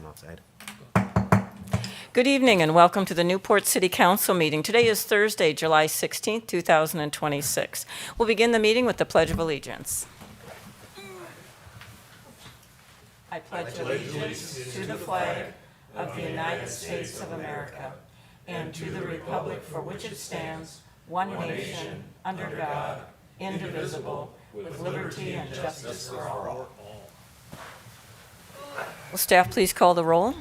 I'm outside. Good evening and welcome to the Newport City Council meeting. Today is Thursday, July 16th, 2026. We'll begin the meeting with the Pledge of Allegiance. I pledge allegiance to the flag of the United States of America and to the republic for which it stands, one nation, under God, indivisible, with liberty and justice for all. Will staff please call the roll?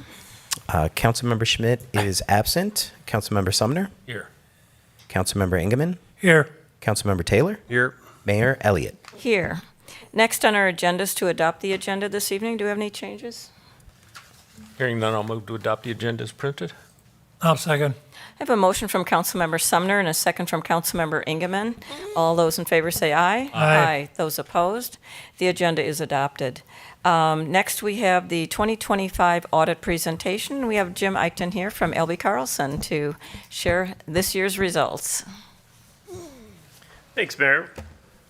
Councilmember Schmidt is absent. Councilmember Sumner? Here. Councilmember Engelmann? Here. Councilmember Taylor? Here. Mayor Elliott? Here. Next on our agenda is to adopt the agenda this evening. Do we have any changes? Hearing none, I'll move to adopt the agenda as printed. I'll second. I have a motion from Councilmember Sumner and a second from Councilmember Engelmann. All those in favor say aye. Aye. Those opposed? The agenda is adopted. Next, we have the 2025 audit presentation. We have Jim EICHTEN here from L.B. CARLSON to share this year's results. Thanks, Mayor.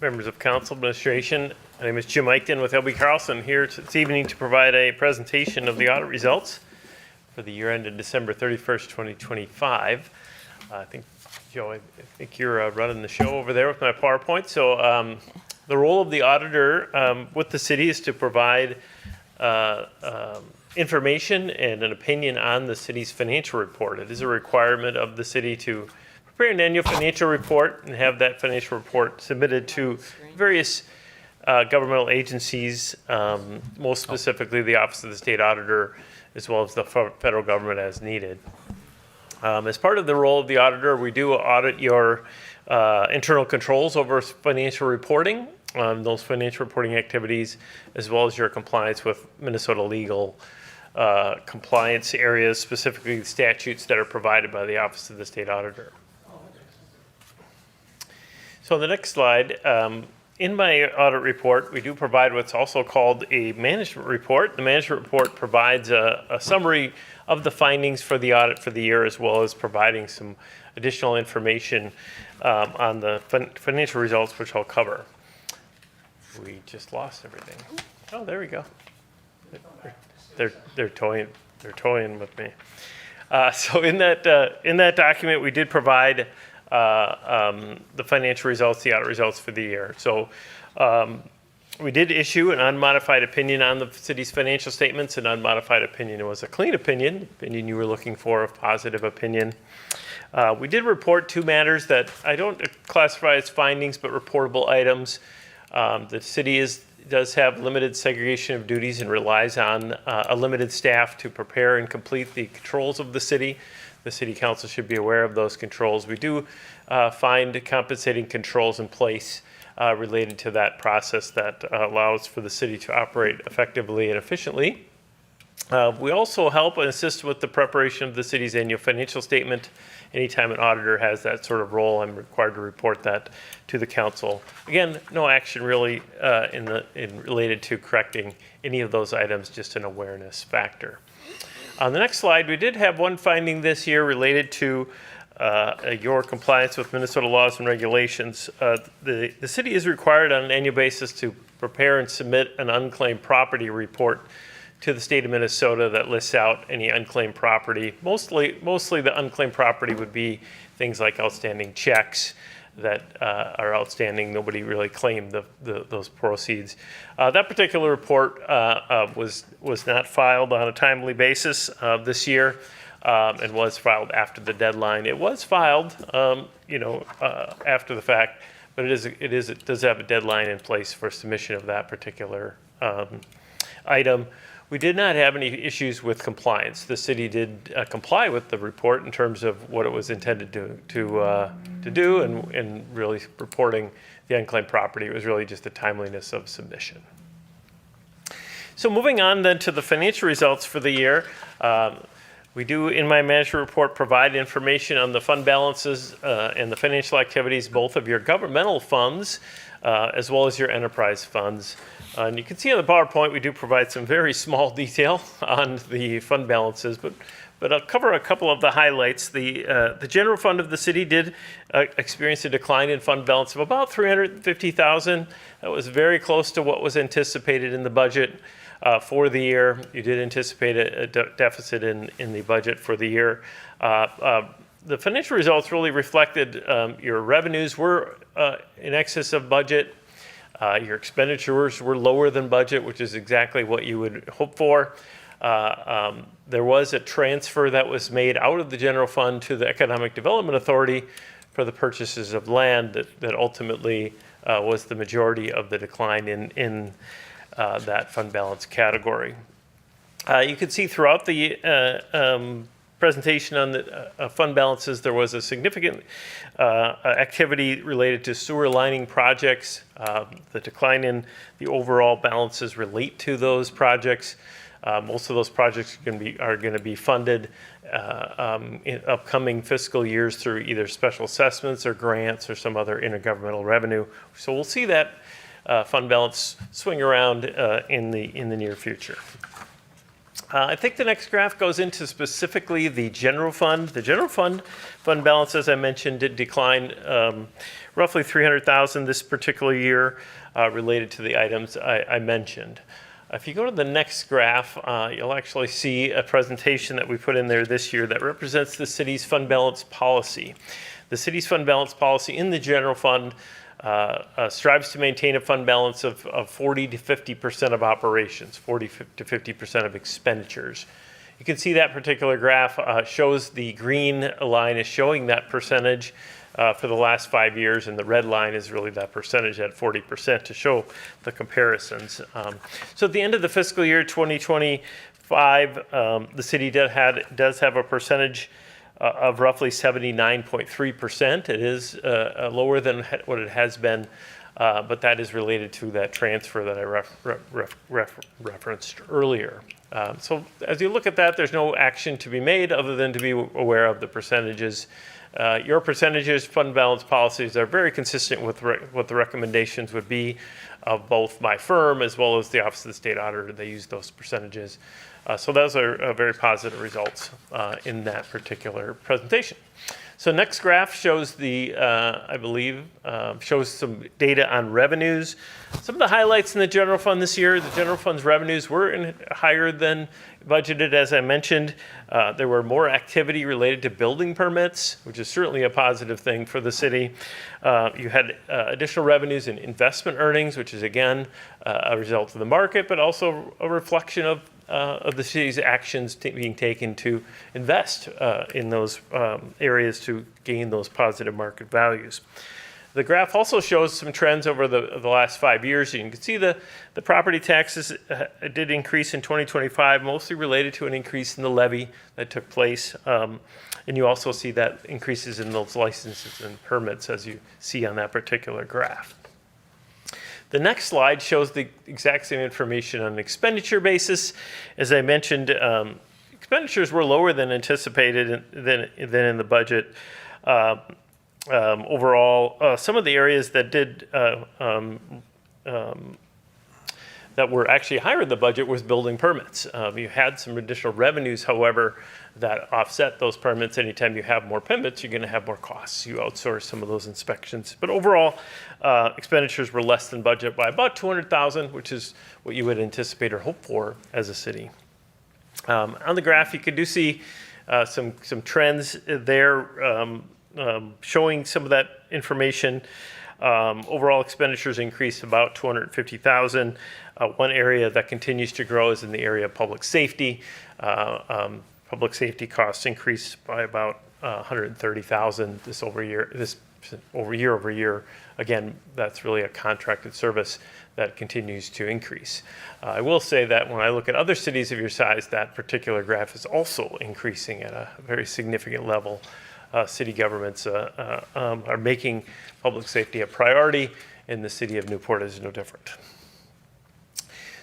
Members of Council, Administration. My name is Jim EICHTEN with L.B. CARLSON here this evening to provide a presentation of the audit results for the year ended December 31st, 2025. I think, Joe, I think you're running the show over there with my PowerPoint. So the role of the auditor with the city is to provide information and an opinion on the city's financial report. It is a requirement of the city to prepare an annual financial report and have that financial report submitted to various governmental agencies, most specifically the Office of the State Auditor, as well as the federal government as needed. As part of the role of the auditor, we do audit your internal controls over financial reporting, those financial reporting activities, as well as your compliance with Minnesota legal compliance areas, specifically statutes that are provided by the Office of the State Auditor. So the next slide, in my audit report, we do provide what's also called a management report. The management report provides a summary of the findings for the audit for the year, as well as providing some additional information on the financial results, which I'll cover. We just lost everything. Oh, there we go. They're toying with me. So in that document, we did provide the financial results, the audit results for the year. So we did issue an unmodified opinion on the city's financial statements. An unmodified opinion was a clean opinion you were looking for, a positive opinion. We did report two matters that I don't classify as findings, but reportable items. The city does have limited segregation of duties and relies on a limited staff to prepare and complete the controls of the city. The city council should be aware of those controls. We do find compensating controls in place related to that process that allows for the city to operate effectively and efficiently. We also help and assist with the preparation of the city's annual financial statement. Anytime an auditor has that sort of role, I'm required to report that to the council. Again, no action really related to correcting any of those items, just an awareness factor. On the next slide, we did have one finding this year related to your compliance with Minnesota laws and regulations. The city is required on an annual basis to prepare and submit an unclaimed property report to the state of Minnesota that lists out any unclaimed property. Mostly the unclaimed property would be things like outstanding checks that are outstanding. Nobody really claimed those proceeds. That particular report was not filed on a timely basis this year, and was filed after the deadline. It was filed, after the fact, but it does have a deadline in place for submission of that particular item. We did not have any issues with compliance. The city did comply with the report in terms of what it was intended to do, and really reporting the unclaimed property. It was really just a timeliness of submission. So moving on then to the financial results for the year. We do, in my management report, provide information on the fund balances and the financial activities, both of your governmental funds as well as your enterprise funds. And you can see on the PowerPoint, we do provide some very small detail on the fund balances, but I'll cover a couple of the highlights. The general fund of the city did experience a decline in fund balance of about $350,000. That was very close to what was anticipated in the budget. for the year. You did anticipate a deficit in the budget for the year. The financial results really reflected your revenues were in excess of budget. Your expenditures were lower than budget, which is exactly what you would hope for. There was a transfer that was made out of the general fund to the Economic Development Authority for the purchases of land that ultimately was the majority of the decline in that fund balance category. You can see throughout the presentation on the fund balances, there was a significant activity related to sewer lining projects. The decline in the overall balances relate to those projects. Most of those projects are going to be funded in upcoming fiscal years through either special assessments or grants or some other intergovernmental revenue. So we'll see that fund balance swing around in the near future. I think the next graph goes into specifically the general fund. The general fund balance, as I mentioned, did decline roughly $300,000 this particular year related to the items I mentioned. If you go to the next graph, you'll actually see a presentation that we put in there this year that represents the city's fund balance policy. The city's fund balance policy in the general fund strives to maintain a fund balance of 40 to 50% of operations, 40 to 50% of expenditures. You can see that particular graph shows the green line is showing that percentage for the last 5 years, and the red line is really that percentage at 40% to show the comparisons. So at the end of the fiscal year 2025, the city does have a percentage of roughly 79.3%. It is lower than what it has been, but that is related to that transfer that I referenced earlier. So as you look at that, there's no action to be made other than to be aware of the percentages. Your percentages, fund balance policies are very consistent with what the recommendations would be of both my firm as well as the Office of the State Auditor. They use those percentages. So those are very positive results in that particular presentation. So next graph shows I believe, shows some data on revenues. Some of the highlights in the general fund this year, the general fund's revenues were higher than budgeted, as I mentioned. There were more activity related to building permits, which is certainly a positive thing for the city. You had additional revenues in investment earnings, which is again a result of the market, but also a reflection of the city's actions being taken to invest in those areas to gain those positive market values. The graph also shows some trends over the last 5 years. You can see the property taxes did increase in 2025, mostly related to an increase in the levy that took place. And you also see that increases in those licenses and permits, as you see on that particular graph. The next slide shows the exact same information on an expenditure basis. As I mentioned, expenditures were lower than anticipated than in the budget. Overall, some of the areas that did that were actually higher in the budget was building permits. You had some additional revenues, however, that offset those permits. Anytime you have more permits, you're going to have more costs. You outsource some of those inspections. But overall, expenditures were less than budget by about $200,000, which is what you would anticipate or hope for as a city. On the graph, you do see some trends there showing some of that information. Overall expenditures increased about $250,000. One area that continues to grow is in the area of public safety. Public safety costs increased by about $130,000 this year over year. Again, that's really a contracted service that continues to increase. I will say that when I look at other cities of your size, that particular graph is also increasing at a very significant level. City governments are making public safety a priority, and the city of Newport is no different.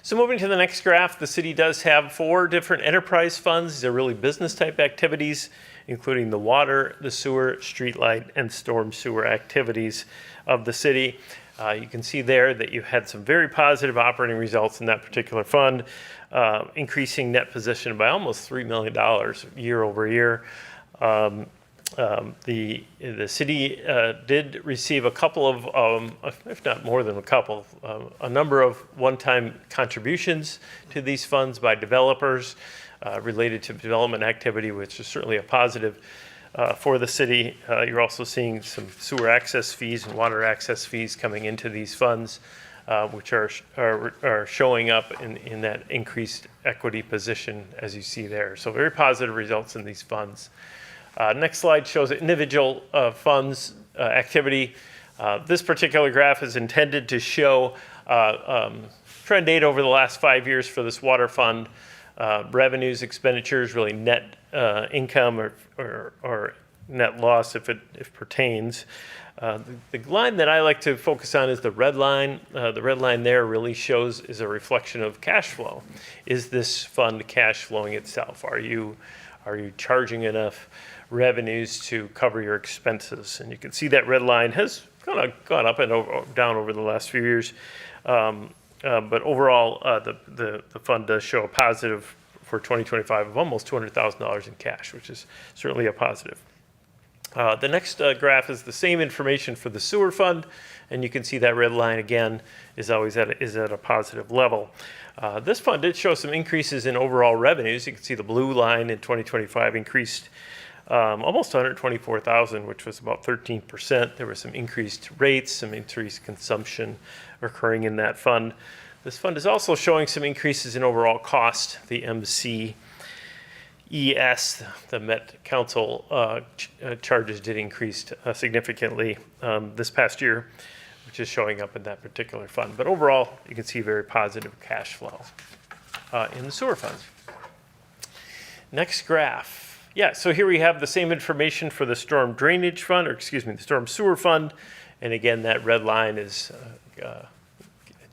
So moving to the next graph, the city does have 4 different enterprise funds. These are really business type activities, including the water, the sewer, street light, and storm sewer activities of the city. You can see there that you had some very positive operating results in that particular fund, increasing net position by almost $3 million year over year. The city did receive a couple of, if not more than a couple, a number of one-time contributions to these funds by developers related to development activity, which is certainly a positive for the city. You're also seeing some sewer access fees and water access fees coming into these funds, which are showing up in that increased equity position as you see there. So very positive results in these funds. Next slide shows individual funds activity. This particular graph is intended to show trend data over the last 5 years for this water fund. Revenues, expenditures, really net income or net loss if it pertains. The line that I like to focus on is the red line. The red line there really is a reflection of cash flow. Is this fund cash flowing itself? Are you charging enough revenues to cover your expenses? And you can see that red line has kind of gone up and down over the last few years. But overall, the fund does show a positive for 2025 of almost $200,000 in cash, which is certainly a positive. The next graph is the same information for the sewer fund, and you can see that red line again is at a positive level. This fund did show some increases in overall revenues. You can see the blue line in 2025 increased almost $124,000, which was about 13%. There were some increased rates, some increased consumption occurring in that fund. This fund is also showing some increases in overall cost. The MCES, the Met Council charges did increase significantly this past year, which is showing up in that particular fund. But overall, you can see very positive cash flow in the sewer funds. Next graph. Yeah, so here we have the same information for the storm drainage fund, the storm sewer fund. And again, that red line is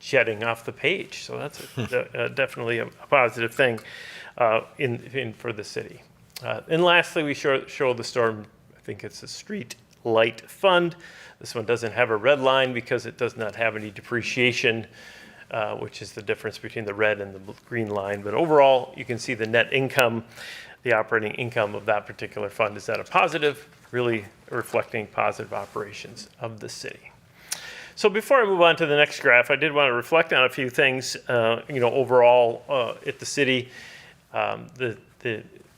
jetting off the page. So that's definitely a positive thing for the city. And lastly, we show the storm, I think it's a street light fund. This one doesn't have a red line because it does not have any depreciation, which is the difference between the red and the green line. But overall, you can see the net income, the operating income of that particular fund is at a positive, really reflecting positive operations of the city. So before I move on to the next graph, I did want to reflect on a few things. Overall at the city,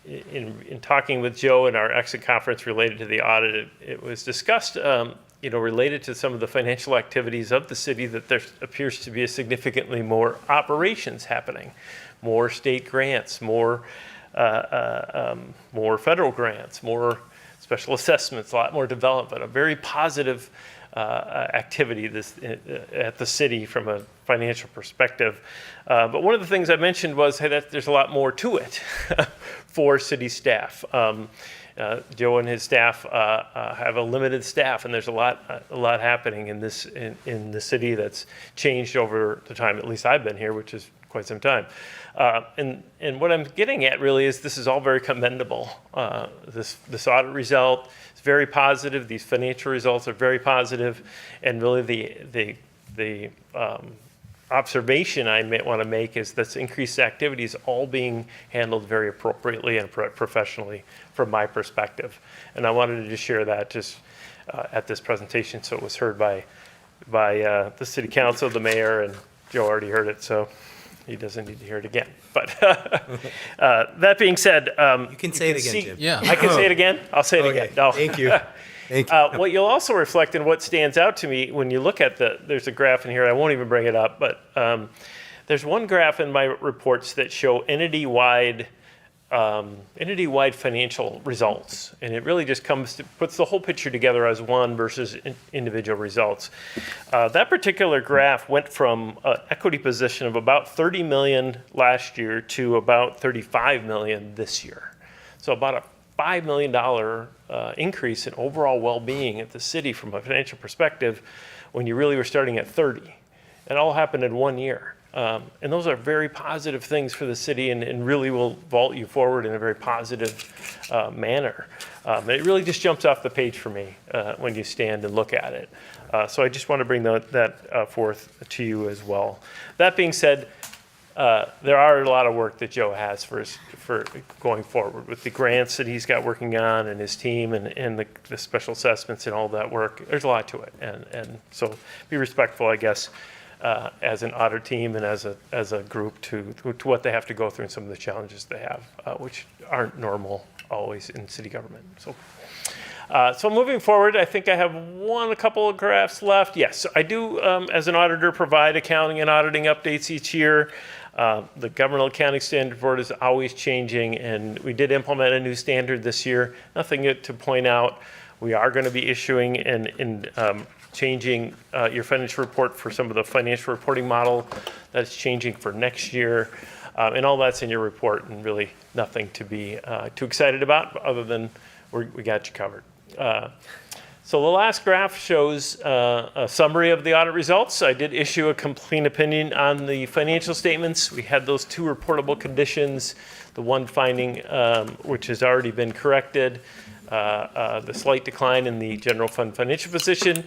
in talking with Joe in our exit conference related to the audit, it was discussed, related to some of the financial activities of the city, that there appears to be significantly more operations happening, more state grants, more federal grants, more special assessments, a lot more development, a very positive activity at the city from a financial perspective. But one of the things I mentioned was that there's a lot more to it for city staff. Joe and his staff have a limited staff, and there's a lot happening in the city that's changed over the time, at least I've been here, which is quite some time. And what I'm getting at really is this is all very commendable. This audit result is very positive. These financial results are very positive, and really the observation I may want to make is this increased activity is all being handled very appropriately and professionally from my perspective. And I wanted to just share that just at this presentation, so it was heard by the city council, the mayor, and Joe already heard it, so he doesn't need to hear it again. But that being said, You can say it again, Jim. Yeah. I can say it again. I'll say it Okay, again. No. thank you. Thank you. What you'll also reflect, and what stands out to me when you look at there's a graph in here, I won't even bring it up, but there's one graph in my reports that show entity-wide financial results. And it really just puts the whole picture together as one versus individual results. That particular graph went from an equity position of about 30 million last year to about 35 million this year. So about a $5 million increase in overall well-being at the city from a financial perspective when you really were starting at 30. It all happened in 1 year. And those are very positive things for the city, and really will vault you forward in a very positive manner. It really just jumps off the page for me when you stand and look at it. So I just want to bring that forth to you as well. That being said, there are a lot of work that Joe has for going forward with the grants that he's got working on and his team and the special assessments and all that work. There's a lot to it, and so be respectful, I guess, as an audit team and as a group to what they have to go through and some of the challenges they have, which aren't normal always in city government. So moving forward, I think I have a couple of graphs left. Yes, I do, as an auditor, provide accounting and auditing updates each year. The Governmental Accounting Standard Board is always changing, and we did implement a new standard this year. Nothing to point out. We are going to be issuing and changing your financial report for some of the financial reporting model that's changing for next year. And all that's in your report, and really nothing to be too excited about other than we got you covered. So the last graph shows a summary of the audit results. I did issue a complete opinion on the financial statements. We had those 2 reportable conditions, the one finding which has already been corrected, the slight decline in the general fund financial position.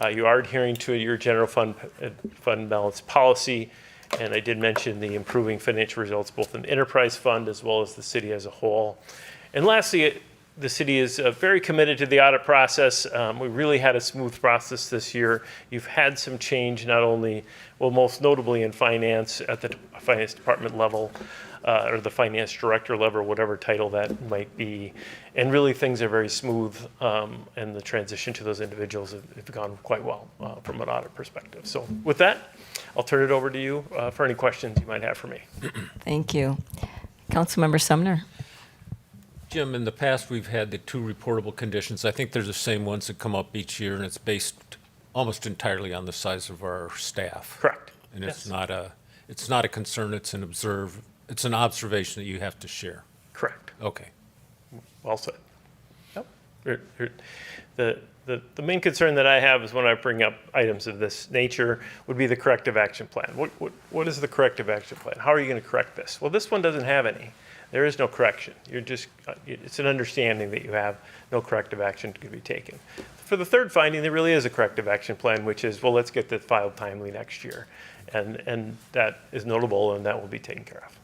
You are adhering to your general fund balance policy, and I did mention the improving financial results both in the enterprise fund as well as the city as a whole. And lastly, the city is very committed to the audit process. We really had a smooth process this year. You've had some change, not only, well, most notably in finance at the finance department level, or the finance director level, or whatever title that might be. And really things are very smooth, and the transition to those individuals have gone quite well from an audit perspective. So with that, I'll turn it over to you for any questions you might have for me. Thank you. Councilmember Sumner. Jim, in the past, we've had the 2 reportable conditions. I think they're the same ones that come up each year, and it's based almost entirely on the size of our staff. Correct. And Yes. it's not a concern, it's an observation that you have to share. Correct. Okay. Well said. Yep. The main concern that I have is when I bring up items of this nature would be the corrective action plan. What is the corrective action plan? How are you going to correct this? Well, this one doesn't have any. There is no correction. It's an understanding that you have no corrective action to be taken. For the third finding, there really is a corrective action plan, which is, well, let's get this filed timely next year. And that is notable, and that will be taken care of.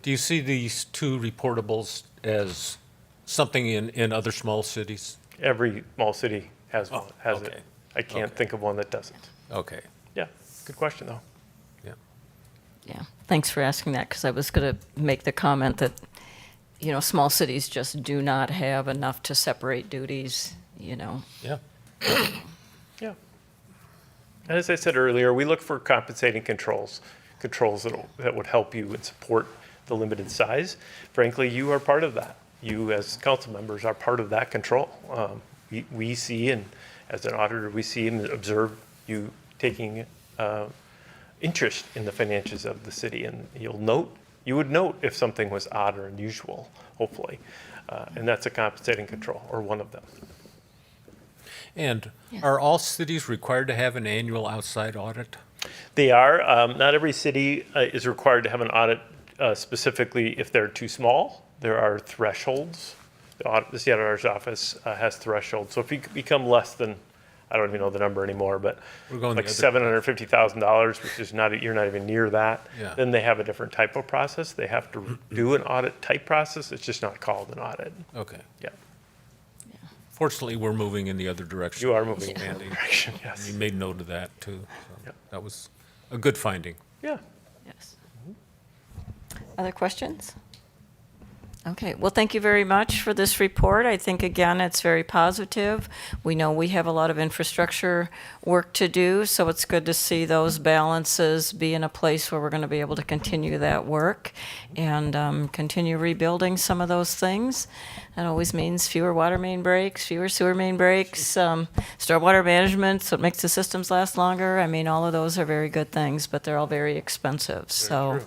Do you see these 2 reportables as something in other small cities? Every small city has one, has okay. it. I can't Okay. think of one that doesn't. Okay. Yeah, good question, though. Yeah. Yeah, thanks for asking that, because I was going to make the comment that, small cities just do not have enough to separate duties, Yeah. Yeah. And as I said earlier, we look for compensating controls that would help you and support the limited size. Frankly, you are part of that. You, as council members, are part of that control. We see, and as an auditor, we see and observe you taking interest in the finances of the city, and you would note if something was odd or unusual, hopefully, and that's a compensating control, or one of them. And are all cities required to have an annual outside audit? They are. Not every city is required to have an audit specifically if they're too small. There are thresholds. The city auditor's office has thresholds. So if you become less than, I don't even know the number anymore, but We're going like the other- $750,000, which is you're not even near that, Yeah. then they have a different type of process. They have to do an audit type process. It's just not called an audit. Okay. Yeah, Fortunately, we're moving in the other direction. you are moving in that Andy. direction, yes. You made note of that, too. So Yep. that was a good finding. Yeah. yes. Other questions? Okay, well, thank you very much for this report. I think, again, it's very positive. We know we have a lot of infrastructure work to do, so it's good to see those balances be in a place where we're going to be able to continue that work and continue rebuilding some of those things. That always means fewer water main breaks, fewer sewer main breaks, stormwater management, so it makes the systems last longer. I mean, all of those are very good things, but they're all very expensive. So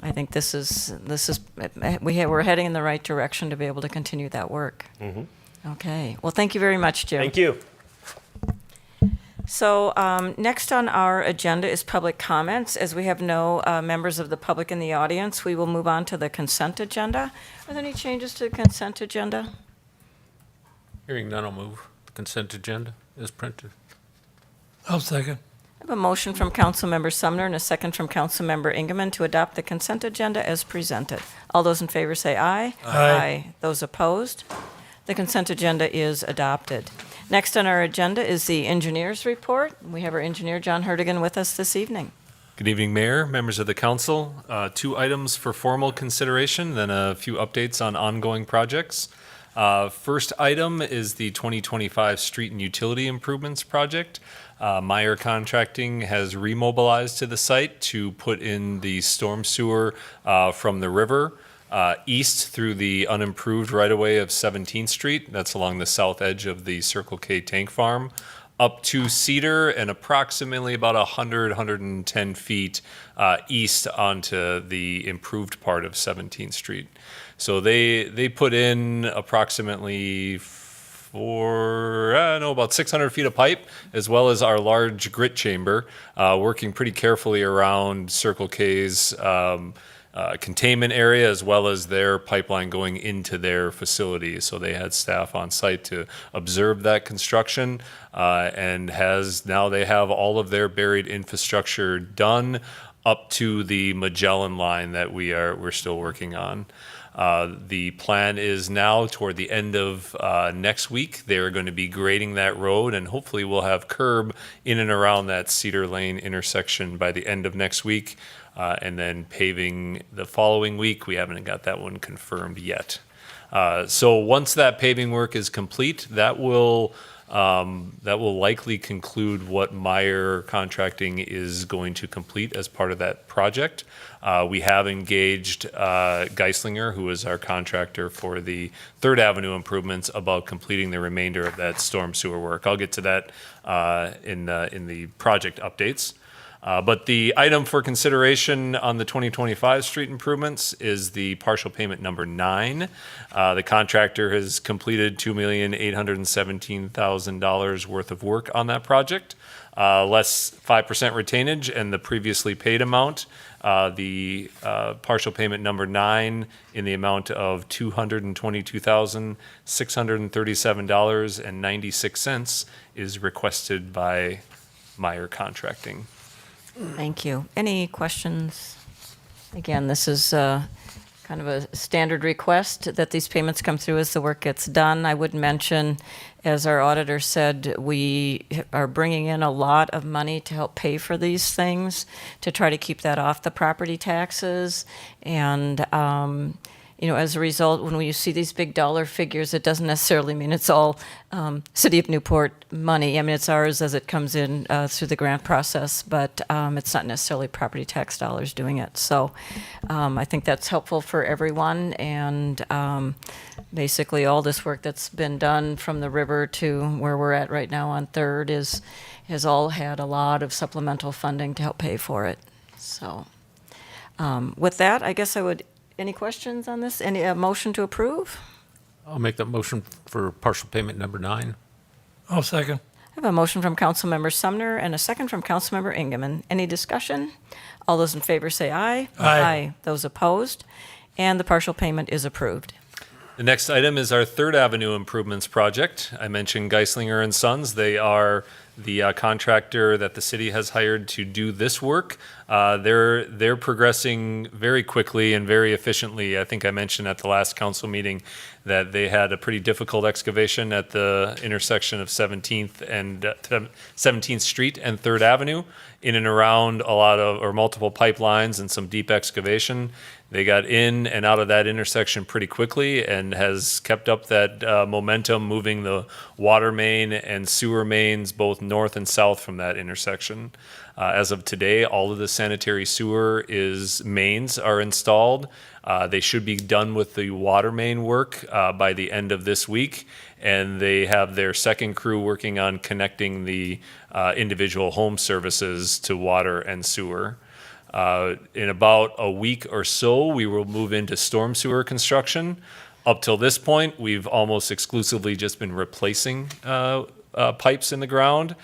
I think we're heading in the right direction to be able to continue that work. Okay. Well, thank you very much, Jim. Thank you. So next on our agenda is public comments. As we have no members of the public in the audience, we will move on to the consent agenda. Are there any changes to the consent agenda? Hearing none, I'll move the consent agenda as printed. I'll second. I have a motion from Councilmember Sumner and a second from Councilmember Ingeman to adopt the consent agenda as presented. All those in favor say aye. Aye. Those opposed? The consent agenda is adopted. Next on our agenda is the engineer's report. We have our engineer, John Hertigan, with us this evening. Good evening, Mayor, members of the council. 2 items for formal consideration, then a few updates on ongoing projects. First item is the 2025 Street and Utility Improvements Project. Meyer Contracting has remobilized to the site to put in the storm sewer from the river east through the unimproved right-of-way of 17th Street. That's along the south edge of the Circle K tank farm, up to Cedar and approximately about 110 feet east onto the improved part of 17th Street. So they put in approximately about 600 feet of pipe, as well as our large grit chamber, working pretty carefully around Circle K's containment area, as well as their pipeline going into their facility. So they had staff on site to observe that construction, and now they have all of their buried infrastructure done up to the Magellan line that we're still working on. The plan is now toward the end of next week, they're going to be grading that road, and hopefully we'll have curb in and around that Cedar Lane intersection by the end of next week, and then paving the following week. We haven't got that one confirmed yet. So once that paving work is complete, that will likely conclude what Meyer Contracting is going to complete as part of that project. We have engaged Geislinger, who is our contractor for the 3rd Avenue improvements, about completing the remainder of that storm sewer work. I'll get to that in the project updates. But the item for consideration on the 2025 street improvements is the partial payment number 9. The contractor has completed $2,817,000 worth of work on that project, less 5% retainage and the previously paid amount. The partial payment number 9 in the amount of $222,637.96 is requested by Meyer Contracting. Thank you. Any questions? Again, this is kind of a standard request that these payments come through as the work gets done. I would mention, as our auditor said, we are bringing in a lot of money to help pay for these things, to try to keep that off the property taxes. And, as a result, when we see these big dollar figures, it doesn't necessarily mean it's all City of Newport money. I mean, it's ours as it comes in through the grant process, but it's not necessarily property tax dollars doing it. So I think that's helpful for everyone. And basically, all this work that's been done from the river to where we're at right now on 3rd has all had a lot of supplemental funding to help pay for it. So with that, I guess I would. Any questions on this? Any motion to approve? I'll make that motion for partial payment number 9. I'll second. I have a motion from Councilmember Sumner and a second from Councilmember Ingeman. Any discussion? All those in favor say aye. Aye. Those opposed? And the partial payment is approved. The next item is our 3rd Avenue Improvements Project. I mentioned Geislinger and Sons. They are the contractor that the city has hired to do this work. They're progressing very quickly and very efficiently. I think I mentioned at the last council meeting that they had a pretty difficult excavation at the intersection of 17th and 17th Street and 3rd Avenue, in and around multiple pipelines and some deep excavation. They got in and out of that intersection pretty quickly and has kept up that momentum, moving the water main and sewer mains both north and south from that intersection. As of today, all of the sanitary sewer mains are installed. They should be done with the water main work by the end of this week, and they have their second crew working on connecting the individual home services to water and sewer. In about a week or so, we will move into storm sewer construction. Up till this point, we've almost exclusively just been replacing pipes in the ground.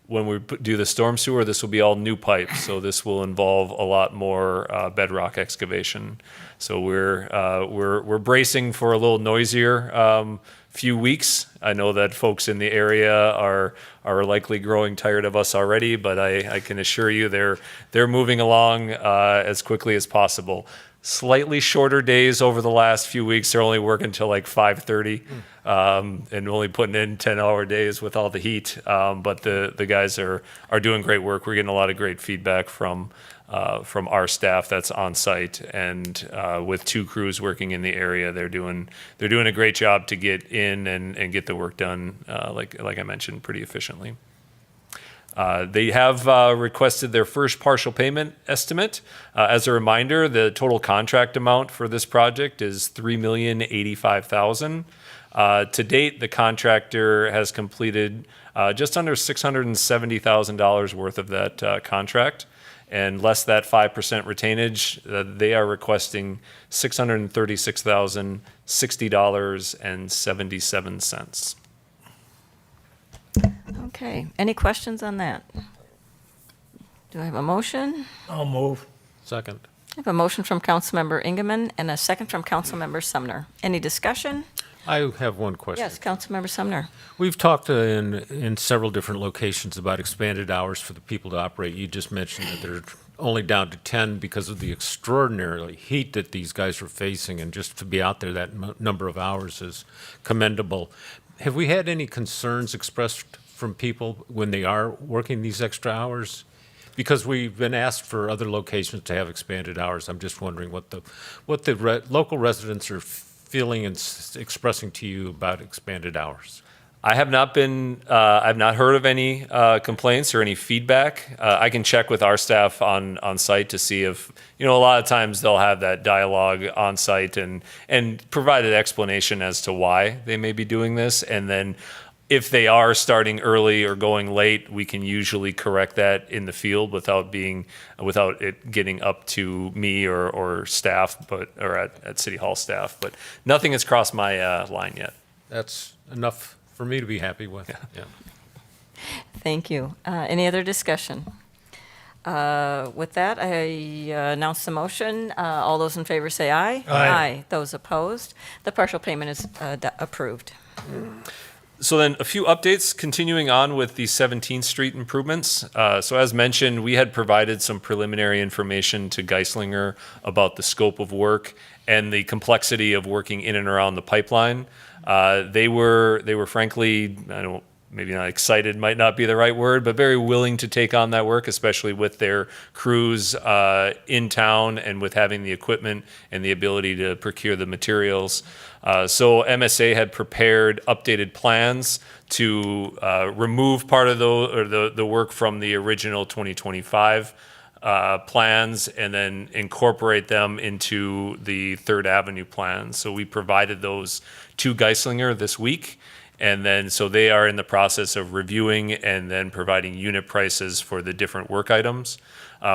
when we do the storm sewer, this will be all new pipe, so this will involve a lot more bedrock excavation. So we're bracing for a little noisier few weeks. I know that folks in the area are likely growing tired of us already, but I can assure you they're moving along as quickly as possible. Slightly shorter days over the last few weeks. They're only working until like 5:30 and only putting in 10-hour days with all the heat. But the guys are doing great work. We're getting a lot of great feedback from our staff that's on site, and with 2 crews working in the area, they're doing a great job to get in and get the work done, like I mentioned, pretty efficiently. They have requested their first partial payment estimate. As a reminder, the total contract amount for this project is $3,085,000. To date, the contractor has completed just under $670,000 worth of that contract, and less that 5% retainage, they are requesting $636,060.77. Okay, any questions on that? Do I have a motion? I'll move. Second. I have a motion from Councilmember Ingeman and a second from Councilmember Sumner. Any discussion? I have one question. Yes, Councilmember Sumner. We've talked in several different locations about expanded hours for the people to operate. You just mentioned that they're only down to 10 because of the extraordinary heat that these guys are facing, and just to be out there that number of hours is commendable. Have we had any concerns expressed from people when they are working these extra hours? Because we've been asked for other locations to have expanded hours. I'm just wondering what the local residents are feeling and expressing to you about expanded hours. I have not I've not heard of any complaints or any feedback. I can check with our staff on site to see if, a lot of times they'll have that dialogue on site and provide an explanation as to why they may be doing this. And then if they are starting early or going late, we can usually correct that in the field without it getting up to me or staff, or at City Hall staff. But nothing has crossed my line yet. That's enough for me to be happy with. Yeah. Thank you. Any other discussion? With that, I announce the motion. All those in favor say aye. Aye. Those opposed? The partial payment is approved. So then a few updates continuing on with the 17th Street improvements. So as mentioned, we had provided some preliminary information to Geislinger about the scope of work and the complexity of working in and around the pipeline. They were frankly, maybe not excited might not be the right word, but very willing to take on that work, especially with their crews in town and with having the equipment and the ability to procure the materials. So MSA had prepared updated plans to remove part of the work from the original 2025 plans and then incorporate them into the Third Avenue plan. So we provided those to Geislinger this week. And then, so they are in the process of reviewing and then providing unit prices for the different work items.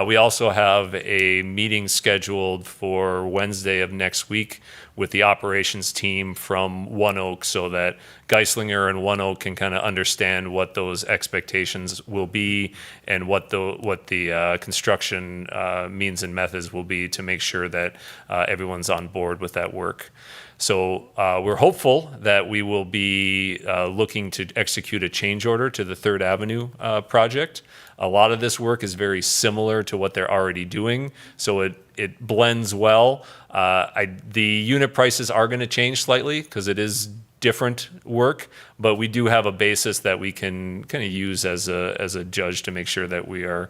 We also have a meeting scheduled for Wednesday of next week with the operations team from One Oak, so that Geislinger and One Oak can kind of understand what those expectations will be and what the construction means and methods will be to make sure that everyone's on board with that work. So we're hopeful that we will be looking to execute a change order to the Third Avenue project. A lot of this work is very similar to what they're already doing, so it blends well. The unit prices are going to change slightly because it is different work, but we do have a basis that we can kind of use as a judge to make sure that we're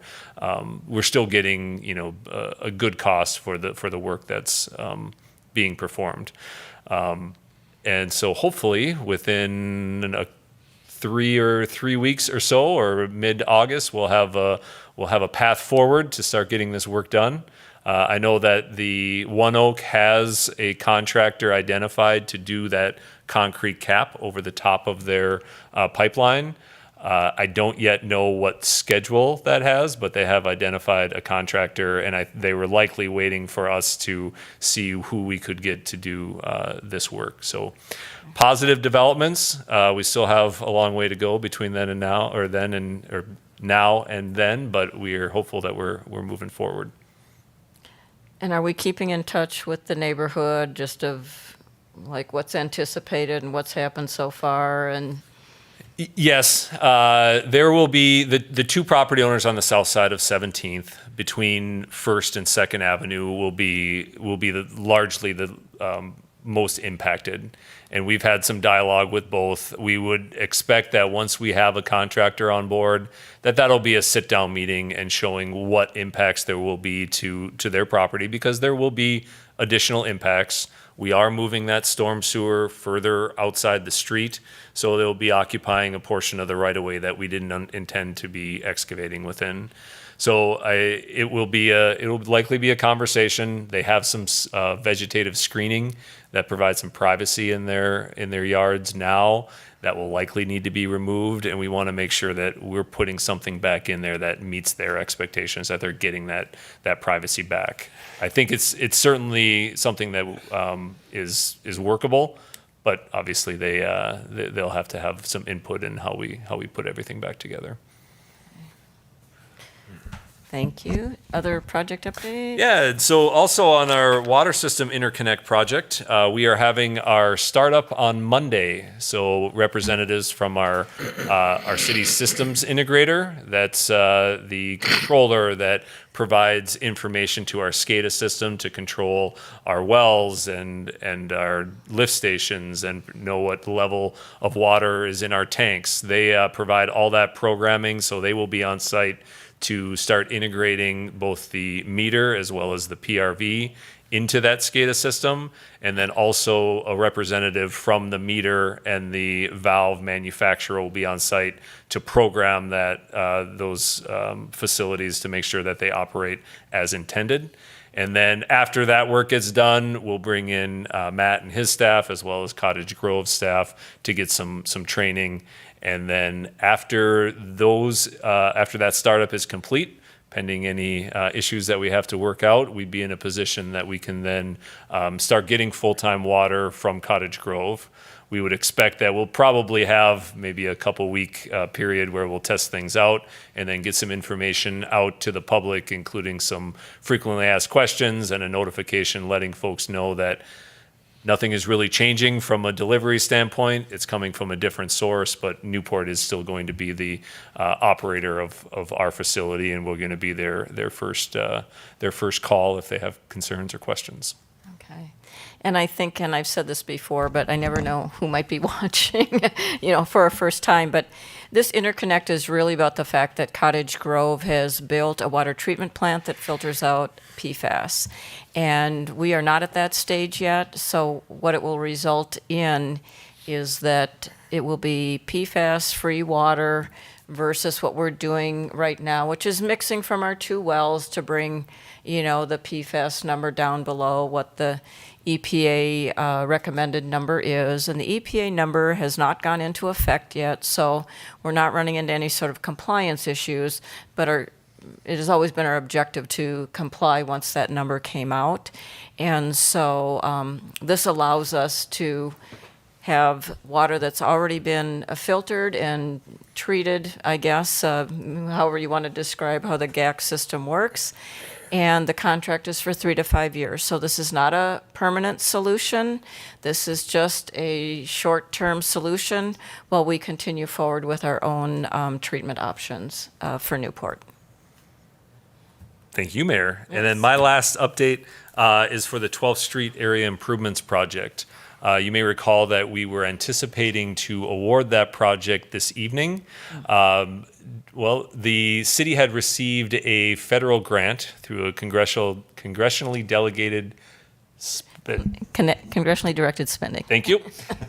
still getting a good cost for the work that's being performed. And so hopefully within 3 weeks or so, or mid-August, we'll have a path forward to start getting this work done. I know that the One Oak has a contractor identified to do that concrete cap over the top of their pipeline. I don't yet know what schedule that has, but they have identified a contractor, and they were likely waiting for us to see who we could get to do this work. So positive developments. We still have a long way to go between then and now, or now and then, but we're hopeful that we're moving forward. And are we keeping in touch with the neighborhood, just of like what's anticipated and what's happened so far? And Yes, there will be the two property owners on the south side of 17th between First and Second Avenue will be largely the most impacted, and we've had some dialogue with both. We would expect that once we have a contractor on board, that'll be a sit-down meeting and showing what impacts there will be to their property, because there will be additional impacts. We are moving that storm sewer further outside the street, so they'll be occupying a portion of the right-of-way that we didn't intend to be excavating within. So it will likely be a conversation. They have some vegetative screening that provides some privacy in their yards now that will likely need to be removed, and we want to make sure that we're putting something back in there that meets their expectations, that they're getting that privacy back. I think it's certainly something that is workable, but obviously they'll have to have some input in how we put everything back together. thank you. Other project updates? Yeah, so also on our water system interconnect project, we are having our startup on Monday. So representatives from our city systems integrator, that's the controller that provides information to our SCADA system to control our wells and our lift stations and know what level of water is in our tanks. They provide all that programming, so they will be on site to start integrating both the meter as well as the PRV into that SCADA system, and then also a representative from the meter and the valve manufacturer will be on site to program those facilities to make sure that they operate as intended. And then after that work gets done, we'll bring in Matt and his staff as well as Cottage Grove staff to get some training. And then after that startup is complete, pending any issues that we have to work out, we'd be in a position that we can then start getting full-time water from Cottage Grove. We would expect that we'll probably have maybe a couple-week period where we'll test things out and then get some information out to the public, including some frequently asked questions and a notification letting folks know that nothing is really changing from a delivery standpoint. It's coming from a different source, but Newport is still going to be the operator of our facility, and we're going to be their first call if they have concerns or questions. Okay. And I think, and I've said this before, but I never know who might be watching, for a first time, but this interconnect is really about the fact that Cottage Grove has built a water treatment plant that filters out PFAS. And we are not at that stage yet, so what it will result in is that it will be PFAS-free water versus what we're doing right now, which is mixing from our two wells to bring, the PFAS number down below what the EPA recommended number is. And the EPA number has not gone into effect yet, so we're not running into any sort of compliance issues, but it has always been our objective to comply once that number came out. And so this allows us to have water that's already been filtered and treated, I guess, however you want to describe how the GAC system works. And the contract is for 3 to 5 years. So this is not a permanent solution. This is just a short-term solution while we continue forward with our own treatment options for Newport. Thank you, Mayor. And then my last update is for the 12th Street Area Improvements Project. You may recall that we were anticipating to award that project this evening. Well, the city had received a federal grant through a congressionally delegated Congressionally directed spending. Thank you.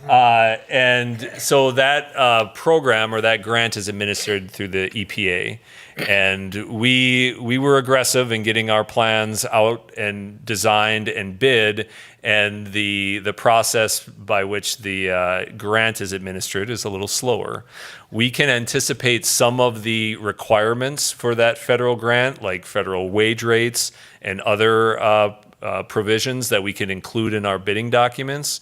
And so that program or that grant is administered through the EPA. And we were aggressive in getting our plans out and designed and bid. And the process by which the grant is administered is a little slower. We can anticipate some of the requirements for that federal grant, like federal wage rates and other provisions that we can include in our bidding documents.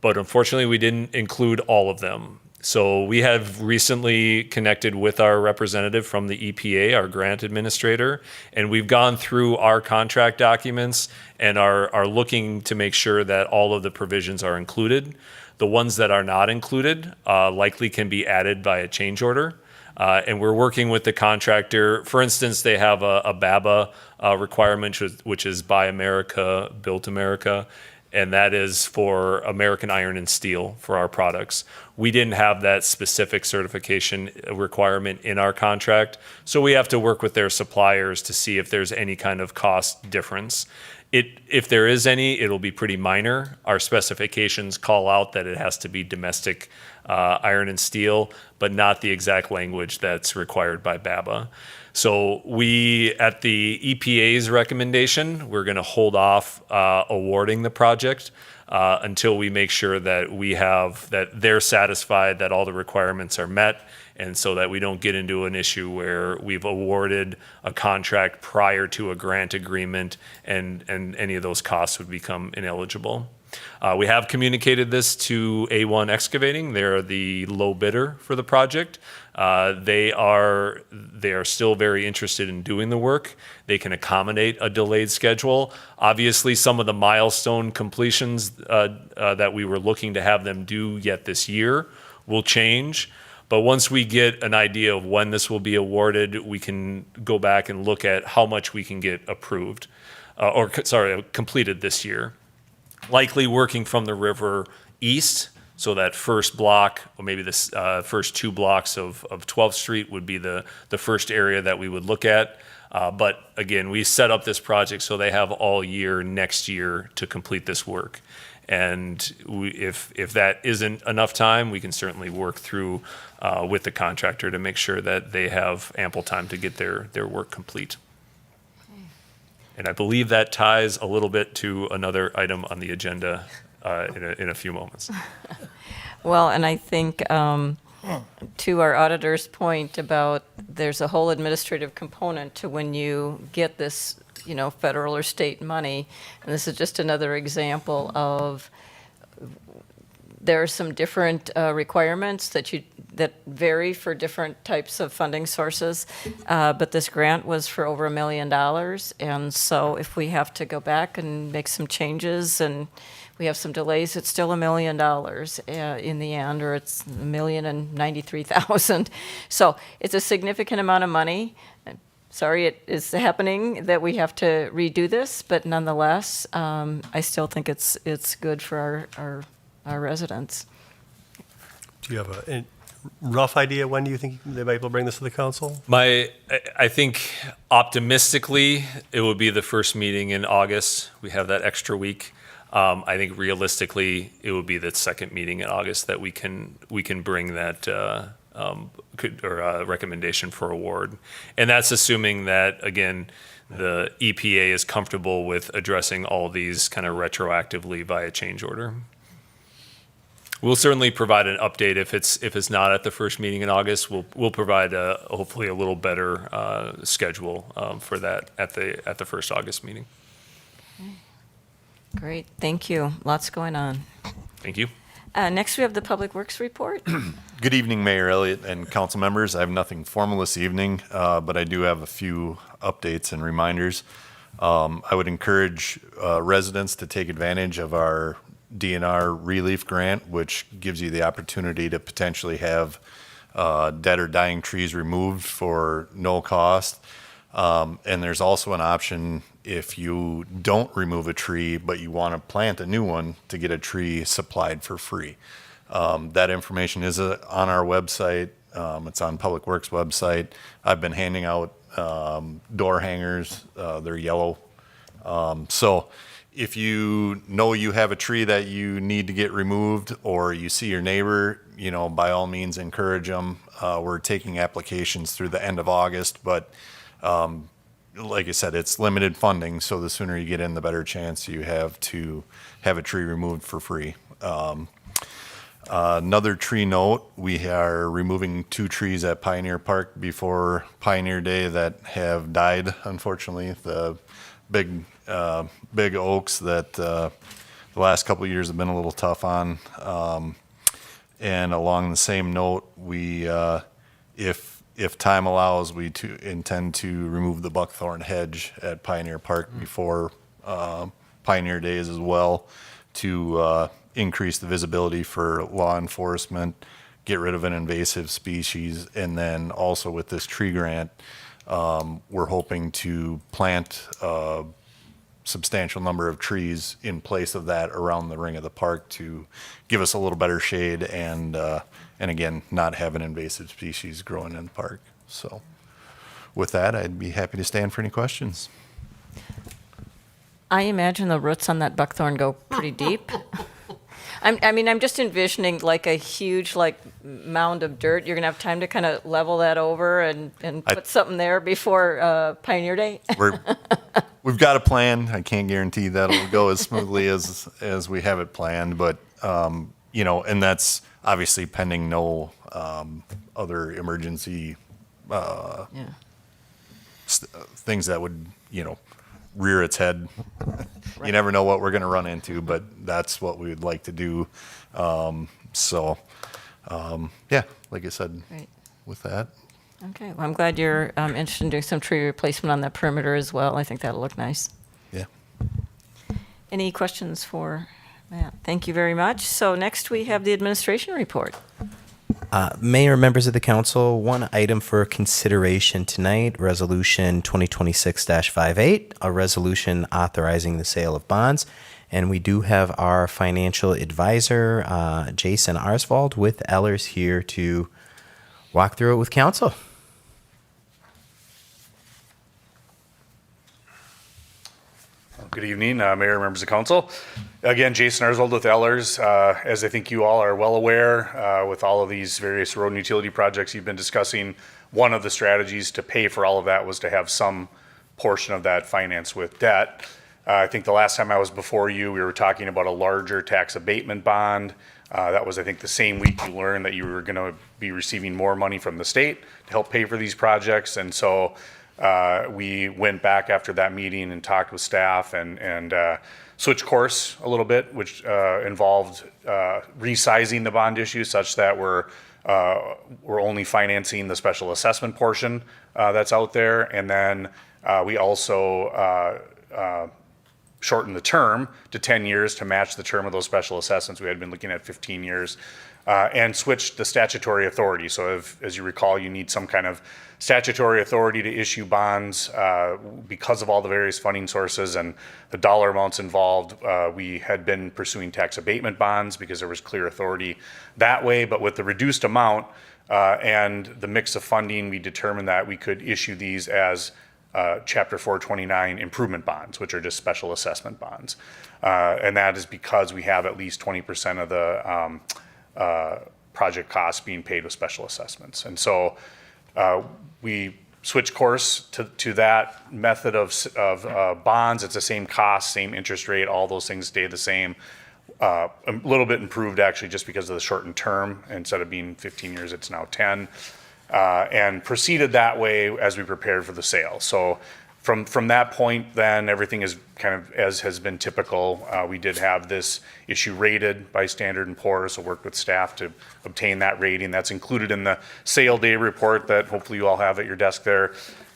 But unfortunately, we didn't include all of them. So we have recently connected with our representative from the EPA, our grant administrator, and we've gone through our contract documents and are looking to make sure that all of the provisions are included. The ones that are not included likely can be added by a change order. And we're working with the contractor. For instance, they have a BABA requirement, which is Buy America, Built America, and that is for American iron and steel for our products. We didn't have that specific certification requirement in our contract, so we have to work with their suppliers to see if there's any kind of cost difference. If there is any, it'll be pretty minor. Our specifications call out that it has to be domestic iron and steel, but not the exact language that's required by BABA. So we, at the EPA's recommendation, we're going to hold off awarding the project until we make sure that they're satisfied that all the requirements are met, and so that we don't get into an issue where we've awarded a contract prior to a grant agreement and any of those costs would become ineligible. We have communicated this to A1 Excavating. They're the low bidder for the project. They are still very interested in doing the work. They can accommodate a delayed schedule. Obviously, some of the milestone completions that we were looking to have them do yet this year will change. But once we get an idea of when this will be awarded, we can go back and look at how much we can get approved, completed this year. Likely working from the river east, so that first block, or maybe the first 2 blocks of 12th Street would be the first area that we would look at. But again, we set up this project so they have all year next year to complete this work. And if that isn't enough time, we can certainly work through with the contractor to make sure that they have ample time to get their work complete. And I believe that ties a little bit to another item on the agenda in a few moments. Well, and I think to our auditor's point about there's a whole administrative component to when you get this, federal or state money, and this is just another example of there are some different requirements that vary for different types of funding sources, but this grant was for over $1 million, and so if we have to go back and make some changes and we have some delays, it's still $1 million in the end, or it's $1,093,000. So it's a significant amount of money. Sorry it is happening that we have to redo this, but nonetheless, I still think it's good for our residents. Do you have a rough idea when do you think they might be able to bring this to the council? I think optimistically, it will be the first meeting in August. We have that extra week. I think realistically, it will be the second meeting in August that we can bring that recommendation for award. And that's assuming that, again, the EPA is comfortable with addressing all these kind of retroactively via change order. We'll certainly provide an update if it's not at the first meeting in August. We'll provide hopefully a little better schedule for that at the first August meeting. Great, thank you. Lots going on. Thank you. Next, we have the Public Works report. Good evening, Mayor Elliott and council members. I have nothing formal this evening, but I do have a few updates and reminders. I would encourage residents to take advantage of our DNR relief grant, which gives you the opportunity to potentially have dead or dying trees removed for no cost. And there's also an option if you don't remove a tree, but you want to plant a new one, to get a tree supplied for free. That information is on our website. It's on Public Works website. I've been handing out door hangers. They're yellow. So if you know you have a tree that you need to get removed, or you see your neighbor, by all means encourage them. We're taking applications through the end of August, but like I said, it's limited funding, so the sooner you get in, the better chance you have to have a tree removed for free. Another tree note, we are removing 2 trees at Pioneer Park before Pioneer Day that have died, unfortunately. The big oaks that the last couple of years have been a little tough on. And along the same note, we, if time allows, we intend to remove the buckthorn hedge at Pioneer Park before Pioneer Days as well, to increase the visibility for law enforcement, get rid of an invasive species, and then also with this tree grant, we're hoping to plant a substantial number of trees in place of that around the ring of the park to give us a little better shade and again, not have an invasive species growing in the park. So with that, I'd be happy to stand for any questions. I imagine the roots on that buckthorn go pretty deep. I'm just envisioning like a huge mound of dirt. You're gonna have time to kind of level that over and put something there before Pioneer Day. We've got a plan. I can't guarantee that it'll go as smoothly as we have it planned, but and that's obviously pending no other emergency things that would rear its head. You never know what we're going to run into, but that's what we would like to do. Yeah, like I said, Right. with that. Okay, well, I'm glad you're interested in doing some tree replacement on that perimeter as well. I think that'll look nice. Yeah. Any questions for Matt? Thank you very much. So next we have the administration report. Mayor, members of the council, one item for consideration tonight, Resolution 2026-58, a resolution authorizing the sale of bonds. And we do have our financial advisor, Jason Arsvold, with Ellers here to walk through it with council. Good evening, Mayor, members of council. Again, Jason Arsvold with Ellers. As I think you all are well aware, with all of these various road and utility projects you've been discussing, one of the strategies to pay for all of that was to have some portion of that financed with debt. I think the last time I was before you, we were talking about a larger tax abatement bond. That was, I think, the same week you learned that you were going to be receiving more money from the state to help pay for these projects. And so we went back after that meeting and talked with staff and switched course a little bit, which involved resizing the bond issue such that we're only financing the special assessment portion that's out there. And then we also shortened the term to 10 years to match the term of those special assessments. We had been looking at 15 years and switched the statutory authority. So as you recall, you need some kind of statutory authority to issue bonds because of all the various funding sources and the dollar amounts involved. We had been pursuing tax abatement bonds because there was clear authority that way, but with the reduced amount and the mix of funding, we determined that we could issue these as Chapter 429 improvement bonds, which are just special assessment bonds. And that is because we have at least 20% of the project costs being paid with special assessments. And so we switched course to that method of bonds. It's the same cost, same interest rate, all those things stay the same. A little bit improved actually just because of the shortened term. Instead of being 15 years, it's now 10. And proceeded that way as we prepared for the sale. So from that point, then everything is kind of as has been typical. We did have this issue rated by Standard & Poor's, so worked with staff to obtain that rating. That's included in the sale day report that hopefully you all have at your desk there.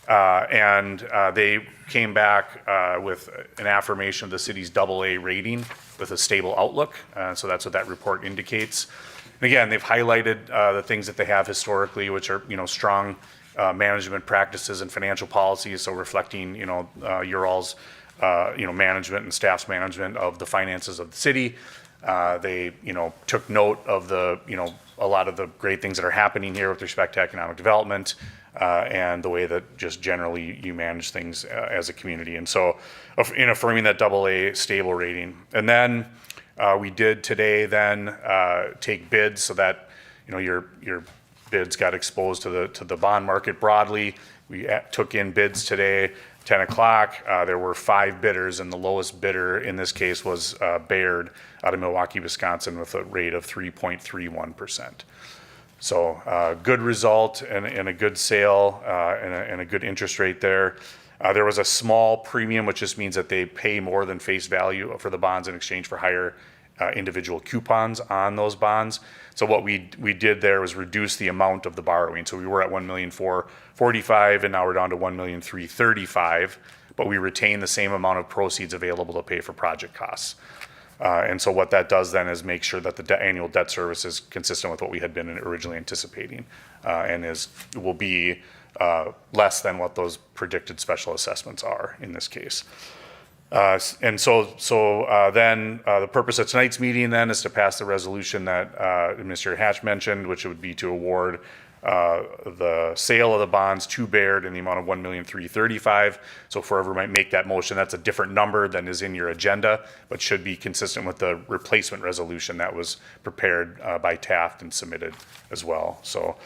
And they came back with an affirmation of the city's AA rating with a stable outlook. So that's what that report indicates. And again, they've highlighted the things that they have historically, which are, strong management practices and financial policies. So reflecting, your all's, management and staff's management of the finances of the city. They, took note of the, a lot of the great things that are happening here with respect to economic development and the way that just generally you manage things as a community. And so in affirming that AA stable rating. And then we did today then take bids so that, your bids got exposed to the bond market broadly. We took in bids today, 10 o'clock. There were 5 bidders, and the lowest bidder in this case was Baird out of Milwaukee, Wisconsin, with a rate of 3.31%. So good result and a good sale and a good interest rate there. There was a small premium, which just means that they pay more than face value for the bonds in exchange for higher individual coupons on those bonds. So what we did there was reduce the amount of the borrowing. So we were at 1,445,000 and now we're down to 1,335,000, but we retain the same amount of proceeds available to pay for project costs. And so what that does then is make sure that the annual debt service is consistent with what we had been originally anticipating, and will be less than what those predicted special assessments are in this case. And so then the purpose of tonight's meeting then is to pass the resolution that Mr. Hatch mentioned, which would be to award the sale of the bonds to Baird in the amount of $1,335,000. So if whoever might make that motion, that's a different number than is in your agenda, but should be consistent with the replacement resolution that was prepared by Taft and submitted as well. So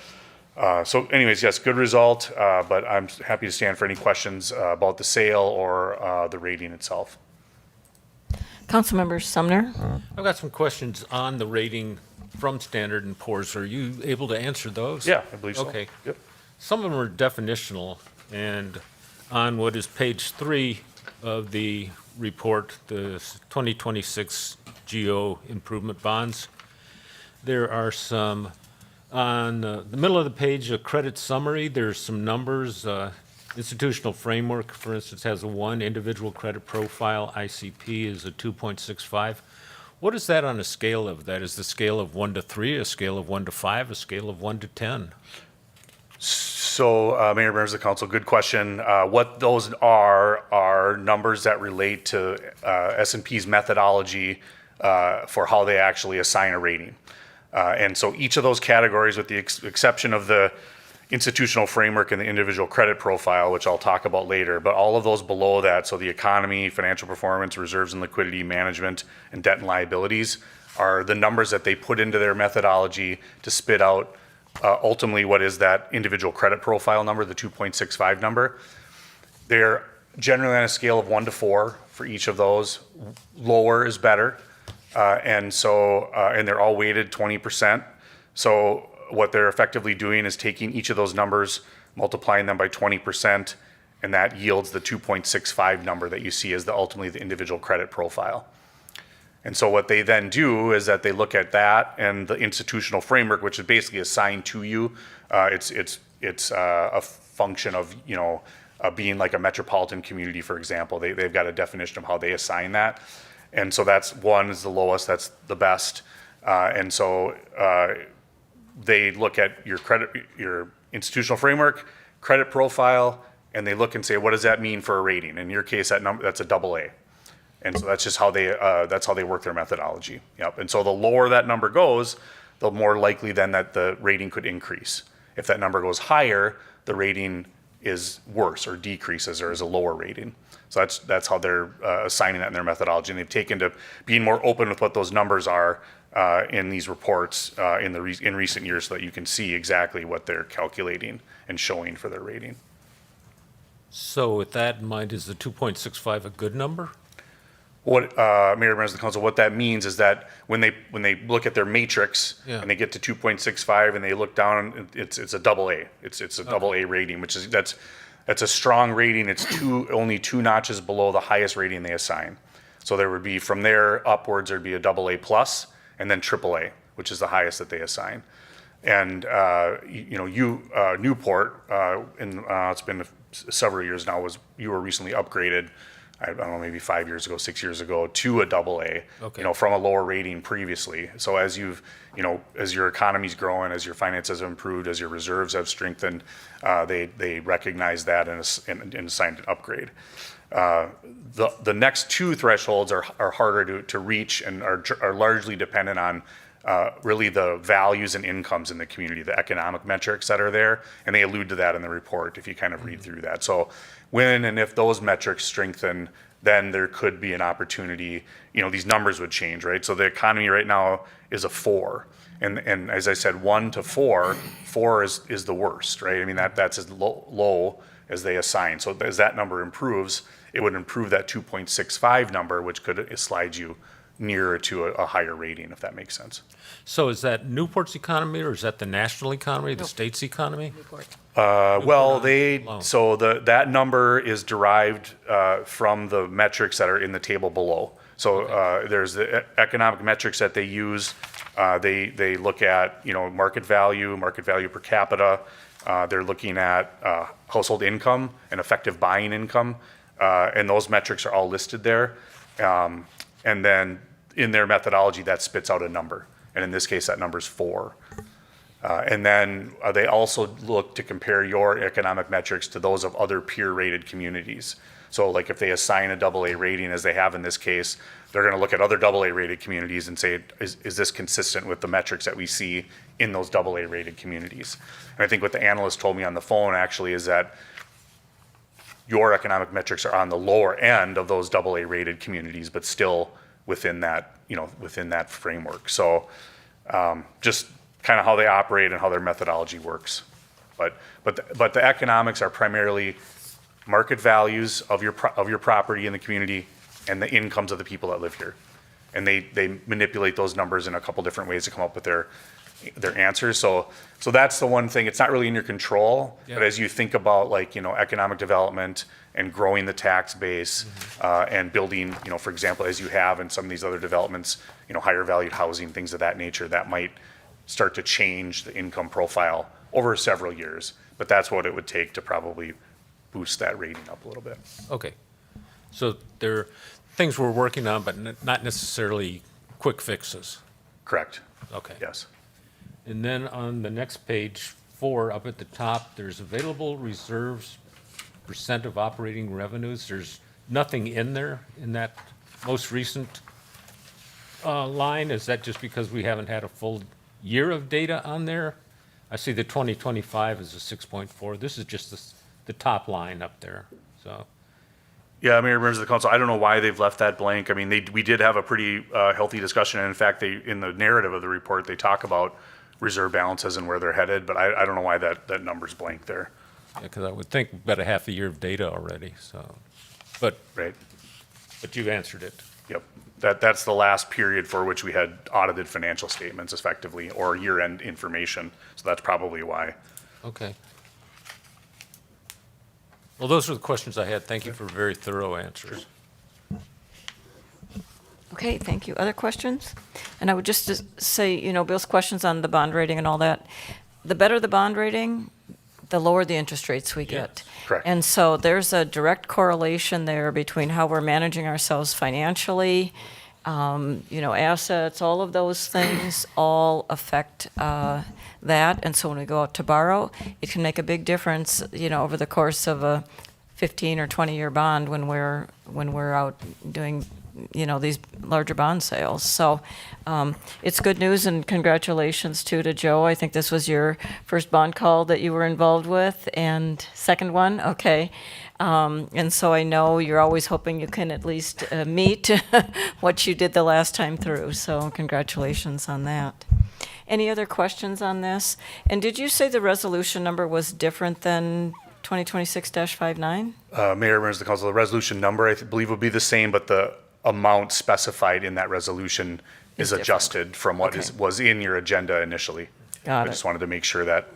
anyways, yes, good result, but I'm happy to stand for any questions about the sale or the rating itself. Councilmember Sumner? I've got some questions on the rating from Standard & Poor's. Are you able to answer those? Yeah, I believe so. Okay. Yep. Some of them are definitional, and on what is page 3 of the report, the 2026 GO improvement bonds, there are some, on the middle of the page, a credit summary, there's some numbers. Institutional framework, for instance, has a 1, individual credit profile, ICP is a 2.65. What is that on a scale of that? Is the scale of 1 to 3, a scale of 1 to 5, a scale of 1 to 10? So, Mayor, members of the council, good question. What those are numbers that relate to S&P's methodology for how they actually assign a rating. And so each of those categories, with the exception of the institutional framework and the individual credit profile, which I'll talk about later, but all of those below that, so the economy, financial performance, reserves and liquidity management, and debt and liabilities, are the numbers that they put into their methodology to spit out ultimately what is that individual credit profile number, the 2.65 number. They're generally on a scale of 1 to 4 for each of those. Lower is better. And they're all weighted 20%. So what they're effectively doing is taking each of those numbers, multiplying them by 20%, and that yields the 2.65 number that you see as ultimately the individual credit profile. And so what they then do is that they look at that and the institutional framework, which is basically assigned to you. It's a function of, being like a metropolitan community, for example. They've got a definition of how they assign that. And so that's 1 is the lowest, that's the best. And so they look at your institutional framework, credit profile, and they look and say, what does that mean for a rating? In your case, that's a AA. And so that's just how they work their methodology. Yep. And so the lower that number goes, the more likely then that the rating could increase. If that number goes higher, the rating is worse or decreases or is a lower rating. So that's how they're assigning that in their methodology. And they've taken to being more open with what those numbers are in these reports in recent years, so that you can see exactly what they're calculating and showing for their rating. So with that in mind, is the 2.65 a good number? What Mayor, members of the council, what that means is that when they look at their matrix and they get to 2.65 and they look down, it's a AA. It's a AA rating, which is that's a strong rating. It's only 2 notches below the highest rating they assign. So there would be, from there upwards, there'd be a AA plus and then AAA, which is the highest that they assign. And Newport, it's been several years now, you were recently upgraded. I don't know, maybe 5 years ago, 6 years ago, to a AA, Okay. From a lower rating previously. So as as your economy's growing, as your finances have improved, as your reserves have strengthened, they recognize that and assigned an upgrade. The next 2 thresholds are harder to reach and are largely dependent on really the values and incomes in the community, the economic metrics that are there, and they allude to that in the report if you kind of read through that. So when and if those metrics strengthen, then there could be an opportunity, these numbers would change, right? So the economy right now is a 4. And as I said, 1 to 4, 4 is the worst, right? I mean, that's as low as they assign. So as that number improves, it would improve that 2.65 number, which could slide you nearer to a higher rating, if that makes sense. So is that Newport's economy, or is that the national economy, the state's economy? That number is derived from the metrics that are in the table below. So there's the economic metrics that they use. They look at, market value per capita. They're looking at household income and effective buying income. And those metrics are all listed there. And then in their methodology, that spits out a number. And in this case, that number is 4. And then they also look to compare your economic metrics to those of other peer-rated communities. So like if they assign a AA rating, as they have in this case, they're going to look at other AA rated communities and say, is this consistent with the metrics that we see in those AA rated communities? And I think what the analyst told me on the phone actually is that your economic metrics are on the lower end of those AA rated communities, but still within that, within that framework. So just kind of how they operate and how their methodology works. But the economics are primarily market values of your property in the community and the incomes of the people that live here. And they manipulate those numbers in a couple different ways to come up with their answers. So that's the one thing. It's not really in your control, but as you think about economic development and growing the tax base and building, for example, as you have in some of these other developments, higher valued housing, things of that nature, that might start to change the income profile over several years. But that's what it would take to probably boost that rating up a little bit. Okay. So there are things we're working on, but not necessarily quick fixes. Correct. Okay. Yes. And then on the next page, 4, up at the top, there's available reserves, percent of operating revenues. There's nothing in there in that most recent line. Is that just because we haven't had a full year of data on there? I see the 2025 is a 6.4. This is just the top line up there, so. Yeah, Mayor, members of the council, I don't know why they've left that blank. I mean, we did have a pretty healthy discussion, and in fact, in the narrative of the report, they talk about reserve balances and where they're headed, but I don't know why that number's blank there. Yeah, because I would think we've got a half a year of data already, so. But Right? you've answered it. Yep. That's the last period for which we had audited financial statements effectively, or year-end information, so that's probably why. Okay. Well, those are the questions I had. Thank you for very thorough answers. Okay, thank you. Other questions? And I would just say, Bill's questions on the bond rating and all that, the better the bond rating, the lower the interest rates we get. Correct. And so there's a direct correlation there between how we're managing ourselves financially, assets, all of those things all affect that. And so when we go out to borrow, it can make a big difference, over the course of a 15 or 20-year bond when we're out doing, these larger bond sales. So it's good news, and congratulations to Joe. I think this was your first bond call that you were involved with, and second one, okay. And so I know you're always hoping you can at least meet what you did the last time through. So congratulations on that. Any other questions on this? And did you say the resolution number was different than 2026-59? Mayor, members of the council, the resolution number, I believe, would be the same, but the amount specified in that resolution is different. Adjusted from what Okay. was in your agenda initially. Got I it. just wanted to make sure that,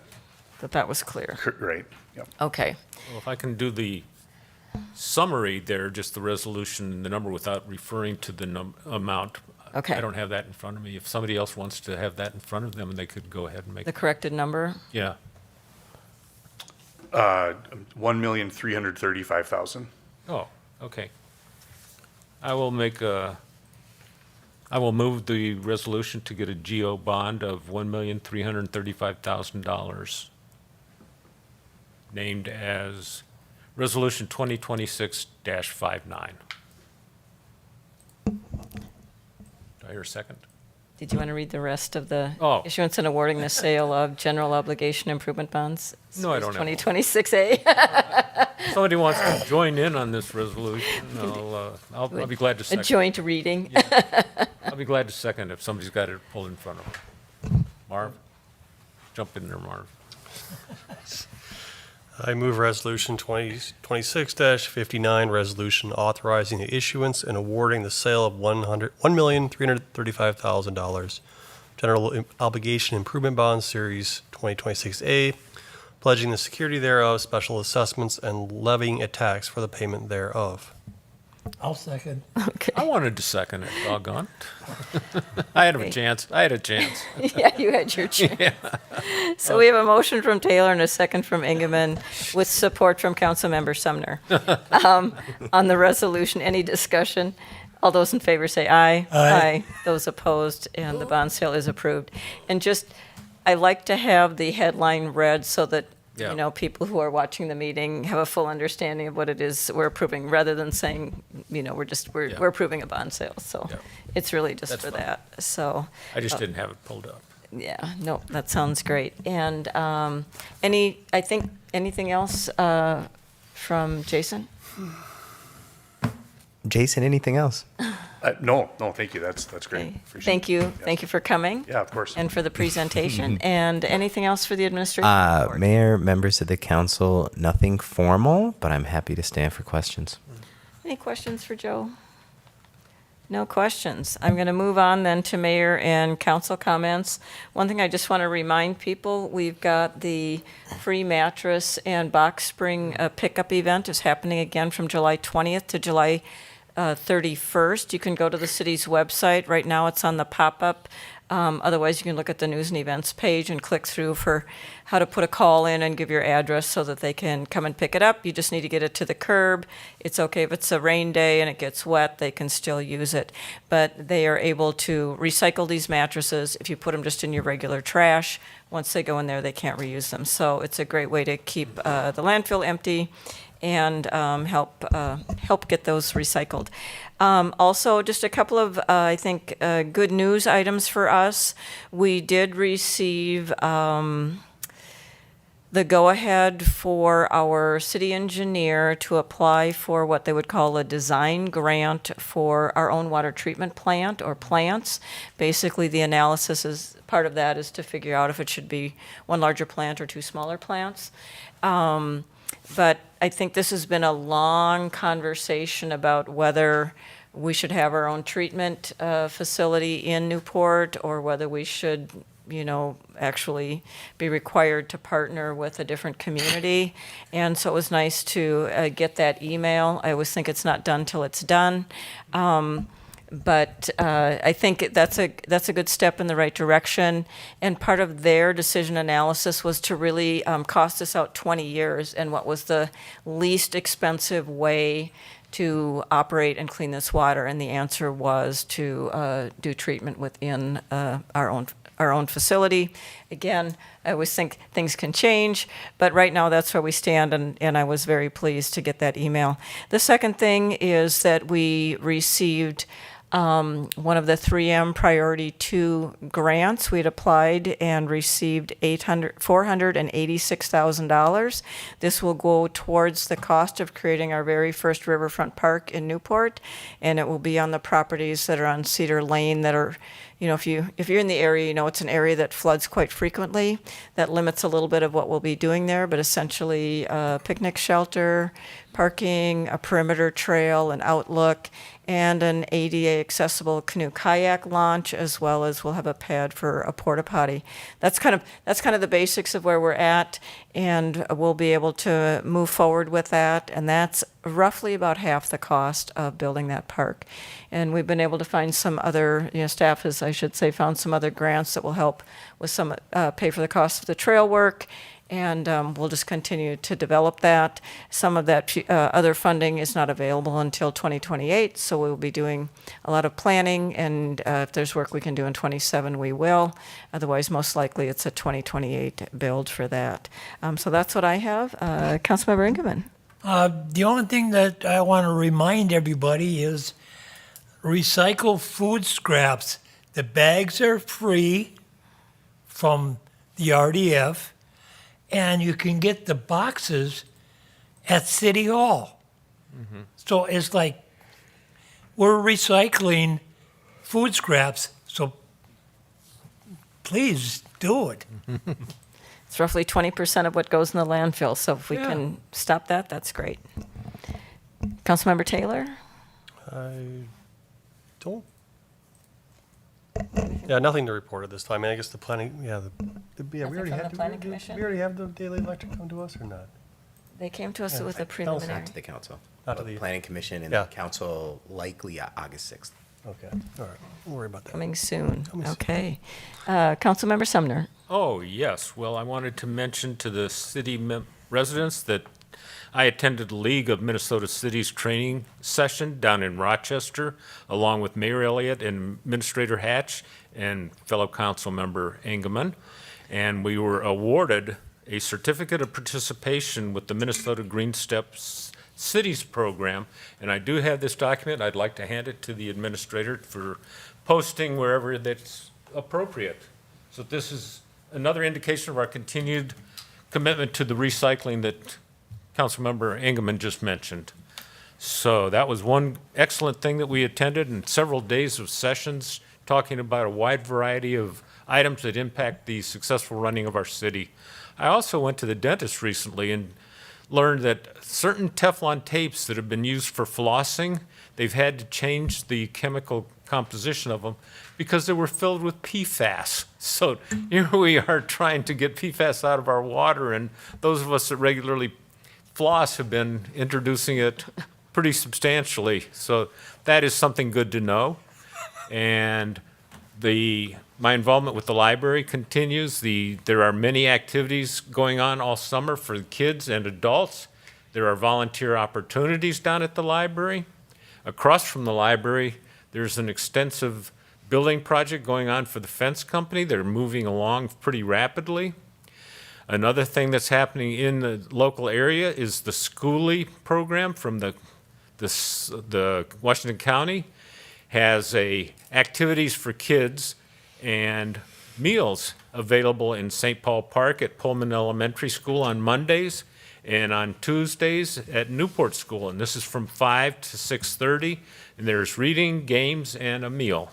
That was clear. right, yep. Okay. Well, if I can do the summary there, just the resolution and the number without referring to the amount. Okay. I don't have that in front of me. If somebody else wants to have that in front of them, they could go ahead and make. The corrected number? Yeah. 1,335,000. Oh, okay. I will move the resolution to get a GO bond of $1,335,000, named as Resolution 2026-59. Do I hear a second? Did you want to read the rest of the Oh. issuance and awarding the sale of general obligation improvement bonds? No, I don't have one. 2026A. Somebody wants to join in on this resolution, I'll be glad to A second. joint reading. I'll be glad to second if somebody's got it pulled in front of them. Marv? Jump in there, Marv. I move resolution 2026-59, resolution authorizing the issuance and awarding the sale of $1,335,000 general obligation improvement bonds series 2026A, pledging the security thereof, special assessments, and levying a tax for the payment thereof. I'll second. I wanted to second it, doggone. I had a chance. Yeah, you had your chance. So we have a motion from Taylor and a second from Engelmann with support from Councilmember Sumner. On the resolution, any discussion? All those in favor say aye. Aye. Those opposed, and the bond sale is approved. And just, I like to have the headline read so that, Yeah. you know, people who are watching the meeting have a full understanding of what it is we're approving, rather than saying, you know, we're approving a bond sale. So Yeah. it's really just That's for fine. that. So, I just didn't have it pulled up. yeah, no, that sounds great. And anything else from Jason? Jason, anything else? No, thank you. That's great. Okay. Appreciate Thank it. you. Yes. Thank you for coming. Yeah, of course. And for the presentation. And anything else for the administration? report? Mayor, members of the council, nothing formal, but I'm happy to stand for questions. Any questions for Joe? No questions. I'm going to move on then to mayor and council comments. One thing I just want to remind people, we've got the free mattress and box spring pickup event is happening again from July 20th to July 31st. You can go to the city's website. Right now it's on the pop-up. Otherwise, you can look at the news and events page and click through for how to put a call in and give your address so that they can come and pick it up. You just need to get it to the curb. It's okay if it's a rain day and it gets wet, they can still use it. But they are able to recycle these mattresses. If you put them just in your regular trash, once they go in there, they can't reuse them. So it's a great way to keep the landfill empty and help get those recycled. Also, just a couple of, I think, good news items for us. We did receive the go-ahead for our city engineer to apply for what they would call a design grant for our own water treatment plant or plants. Basically, the analysis is, part of that is to figure out if it should be one larger plant or two smaller plants. But I think this has been a long conversation about whether we should have our own treatment facility in Newport, or whether we should, you know, actually be required to partner with a different community. And so it was nice to get that email. I always think it's not done till it's done. But I think that's a good step in the right direction. And part of their decision analysis was to really cost us out 20 years and what was the least expensive way to operate and clean this water. And the answer was to do treatment within our own facility. Again, I always think things can change, but right now that's where we stand, and I was very pleased to get that email. The second thing is that we received one of the 3M Priority 2 grants. We had applied and received $486,000. This will go towards the cost of creating our very first riverfront park in Newport, and it will be on the properties that are on Cedar Lane that are, you know, if you're in the area, you know it's an area that floods quite frequently. That limits a little bit of what we'll be doing there, but essentially a picnic shelter, parking, a perimeter trail, an outlook, and an ADA accessible canoe kayak launch, as well as we'll have a pad for a porta potty. That's kind of the basics of where we're at, and we'll be able to move forward with that, and that's roughly about half the cost of building that park. And we've been able to find some other, you know, staff has, I should say, found some other grants that will help with some, pay for the cost of the trail work, and we'll just continue to develop that. Some of that other funding is not available until 2028, so we'll be doing a lot of planning, and if there's work we can do in 27, we will. Otherwise, most likely, it's a 2028 build for that. So that's what I have. Councilmember Engelmann. The only thing that I want to remind everybody is recycle food scraps. The bags are free from the RDF, and you can get the boxes at City Hall. Mm-hmm. So it's like we're recycling food scraps, so please do it. It's roughly 20% of what goes in the landfill, so if we can stop that, that's great. Councilmember Taylor? I don't. Yeah, nothing to report at this time. I mean, I guess the planning, we already from the had, Planning Commission? we already have the daily electric come to us or not? They came to us with a Council. preliminary. Not to the council. Not to but the- Planning Commission and Yeah. the council likely August 6th. Okay, all right, don't worry about that. Coming soon. Coming soon. Okay. Councilmember Sumner. Oh, yes. Well, I wanted to mention to the city residents that I attended the League of Minnesota Cities training session down in Rochester, along with Mayor Elliott and Administrator Hatch and fellow council member Engelmann. And we were awarded a certificate of participation with the Minnesota Green Steps Cities program. And I do have this document. I'd like to hand it to the administrator for posting wherever that's appropriate. So this is another indication of our continued commitment to the recycling that Councilmember Engelmann just mentioned. So that was one excellent thing that we attended, and several days of sessions talking about a wide variety of items that impact the successful running of our city. I also went to the dentist recently and learned that certain Teflon tapes that have been used for flossing, they've had to change the chemical composition of them because they were filled with PFAS. So here we are trying to get PFAS out of our water, and those of us that regularly floss have been introducing it pretty substantially. So that is something good to know. And my involvement with the library continues. There are many activities going on all summer for kids and adults. There are volunteer opportunities down at the library. Across from the library, there's an extensive building project going on for the fence company. They're moving along pretty rapidly. Another thing that's happening in the local area is the schoolie program from the Washington County has activities for kids and meals available in St. Paul Park at Pullman Elementary School on Mondays and on Tuesdays at Newport School. And this is from 5 to 6:30, and there's reading, games, and a meal.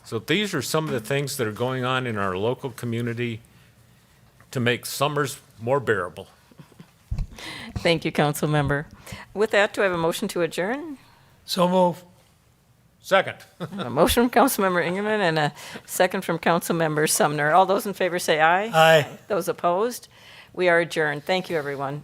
So these are some of the things that are going on in our local community to make summers more bearable. Thank you, council member. With that, do I have a motion to adjourn? So move. Second. A motion from council member Ingerman and a second from council member Sumner. All those in favor say aye. Aye. Those opposed? We are adjourned. Thank you, everyone.